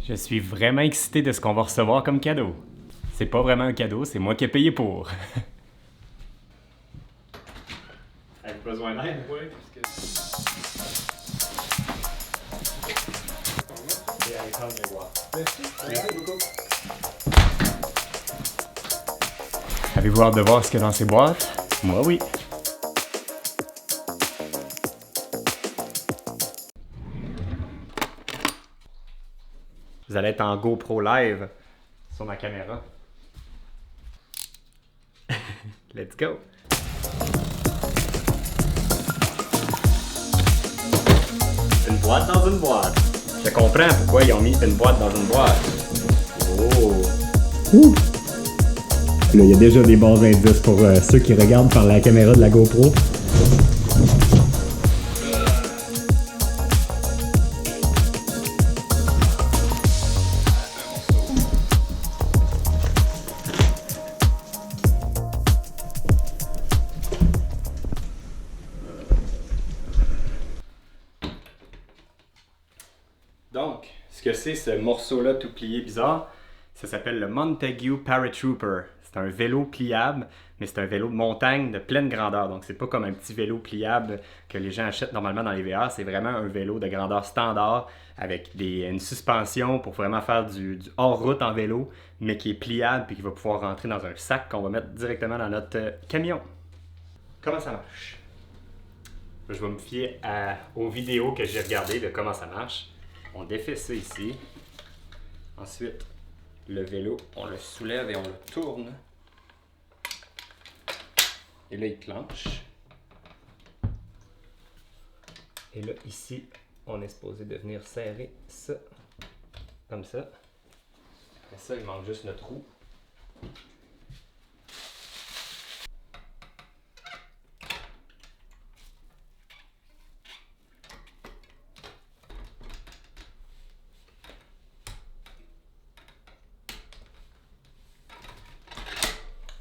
Je suis vraiment excité de ce qu'on va recevoir comme cadeau. C'est pas vraiment un cadeau, c'est moi qui ai payé pour. Avez-vous besoin d'aide? Oui, parce Et Alexandre vient voir. Merci beaucoup. Avez-vous hâte de voir ce qu'il y a dans ces boîtes? Moi oui. Vous allez être en GoPro live sur ma caméra. Let's go! Une boîte dans une boîte. Je comprends pourquoi ils ont mis une boîte dans une boîte. Oh! Ouh! Là, il y a déjà des bons indices pour ceux qui regardent par la caméra de la GoPro. Donc, ce que c'est ce morceau-là tout plié bizarre, ça s'appelle le Montague Paratrooper. C'est un vélo pliable, mais c'est un vélo de montagne de pleine grandeur. Donc, c'est pas comme un petit vélo pliable que les gens achètent normalement dans les VR. C'est vraiment un vélo de grandeur standard avec une suspension pour vraiment faire du hors-route en vélo, mais qui est pliable et qui va pouvoir rentrer dans un sac qu'on va mettre directement dans notre camion. Comment ça marche? Je vais me fier aux vidéos que j'ai regardées de comment ça marche. On défait ça ici. Ensuite, le vélo, on le soulève et on le tourne. Et là, il planche. Et là, ici, on est supposé de venir serrer ça, comme ça. Après ça, il manque juste notre roue.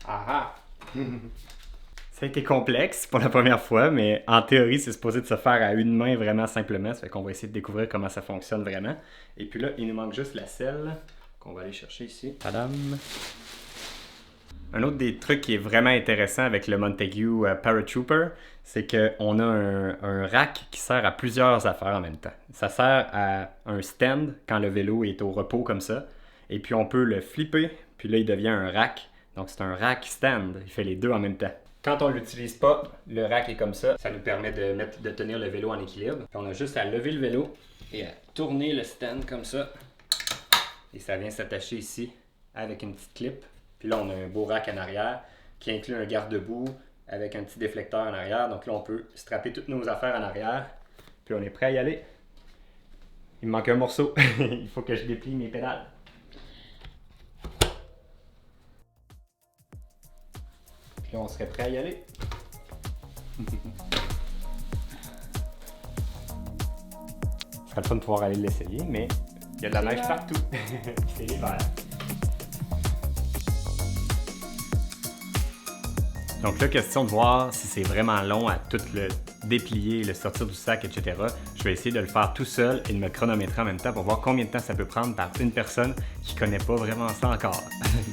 Ah ah! Ça a été complexe pour la première fois, mais en théorie, c'est supposé de se faire à une main vraiment simplement. Ça fait qu'on va essayer de découvrir comment ça fonctionne vraiment. Et puis là, il nous manque juste la selle qu'on va aller chercher ici. Tadam! Un autre des trucs qui est vraiment intéressant avec le Montague Paratrooper, c'est qu'on a un rack qui sert à plusieurs affaires en même temps. Ça sert à un stand quand le vélo est au repos comme ça. Et puis on peut le flipper, puis là il devient un rack. Donc c'est un rack stand, il fait les deux en même temps. Quand on ne l'utilise pas, le rack est comme ça. Ça nous permet de tenir le vélo en équilibre. Puis on a juste à lever le vélo et à tourner le stand comme ça. Et ça vient s'attacher ici avec une petite clip. Puis là on a un beau rack en arrière qui inclut un garde-boue avec un petit déflecteur en arrière. Donc là on peut strapper toutes nos affaires en arrière. Puis on est prêt à y aller. Il me manque un morceau. Il faut que je déplie mes pédales. Là, on serait prêt à y aller. Ce serait le fun de pouvoir aller l'essayer, mais il y a de la neige partout. C'est l'hiver. Donc là, question de voir si c'est vraiment long à tout le déplier, le sortir du sac, etc. Je vais essayer de le faire tout seul et de me chronométrer en même temps pour voir combien de temps ça peut prendre par une personne qui connaît pas vraiment ça encore.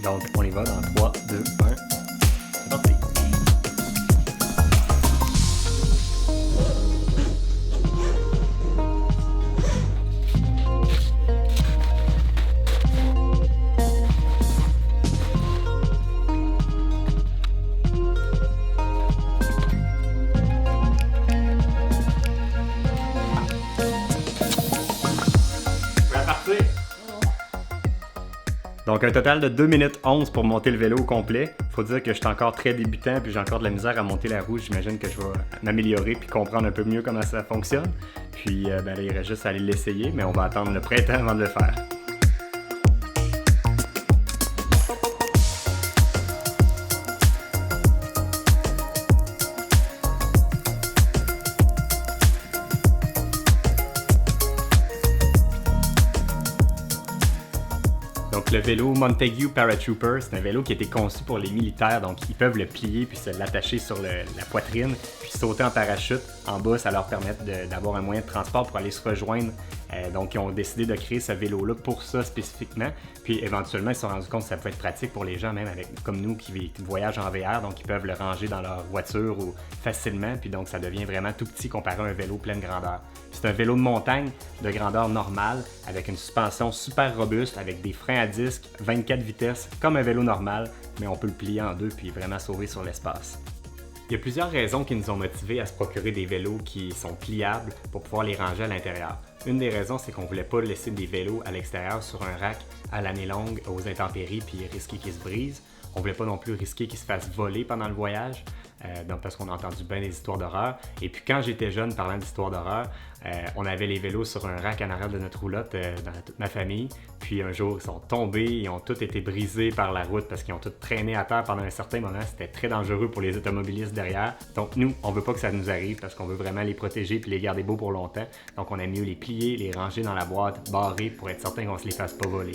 Donc, on y va dans 3, 2, 1. C'est parti! Donc un total de 2 minutes 11 pour monter le vélo au complet. Faut dire que je suis encore très débutant puis j'ai encore de la misère à monter la roue. J'imagine que je vais m'améliorer puis comprendre un peu mieux comment ça fonctionne. Puis là, il reste juste à aller l'essayer, mais on va attendre le printemps avant de le faire. Donc le vélo Montague Paratrooper, c'est un vélo qui a été conçu pour les militaires, donc ils peuvent le plier puis se l'attacher sur la poitrine, puis sauter en parachute. En bas, ça leur permet d'avoir un moyen de transport pour aller se rejoindre Donc, ils ont décidé de créer ce vélo-là pour ça spécifiquement. Puis, éventuellement, ils se sont rendus compte que ça peut être pratique pour les gens, même comme nous, qui voyagent en VR. Donc, ils peuvent le ranger dans leur voiture ou facilement. Puis, donc, ça devient vraiment tout petit comparé à un vélo pleine grandeur. C'est un vélo de montagne de grandeur normale avec une suspension super robuste, avec des freins à disque, 24 vitesses, comme un vélo normal, mais on peut le plier en deux puis vraiment sauver sur l'espace. Il y a plusieurs raisons qui nous ont motivés à se procurer des vélos qui sont pliables pour pouvoir les ranger à l'intérieur. Une des raisons, c'est qu'on ne voulait pas laisser des vélos à l'extérieur sur un rack à l'année longue aux intempéries puis risquer qu'ils se brisent. On ne voulait pas non plus risquer qu'ils se fassent voler pendant le voyage, donc parce qu'on a entendu bien des histoires d'horreur. Et puis quand j'étais jeune, parlant d'histoires d'horreur, on avait les vélos sur un rack en arrière de notre roulotte dans toute ma famille. Puis un jour, ils sont tombés, ils ont tous été brisés par la route parce qu'ils ont tous traîné à terre pendant un certain moment. C'était très dangereux pour les automobilistes derrière. Donc nous, on veut pas que ça nous arrive parce qu'on veut vraiment les protéger puis les garder beaux pour longtemps. Donc on aime mieux les plier, les ranger dans la boîte barrée pour être certain qu'on se les fasse pas voler.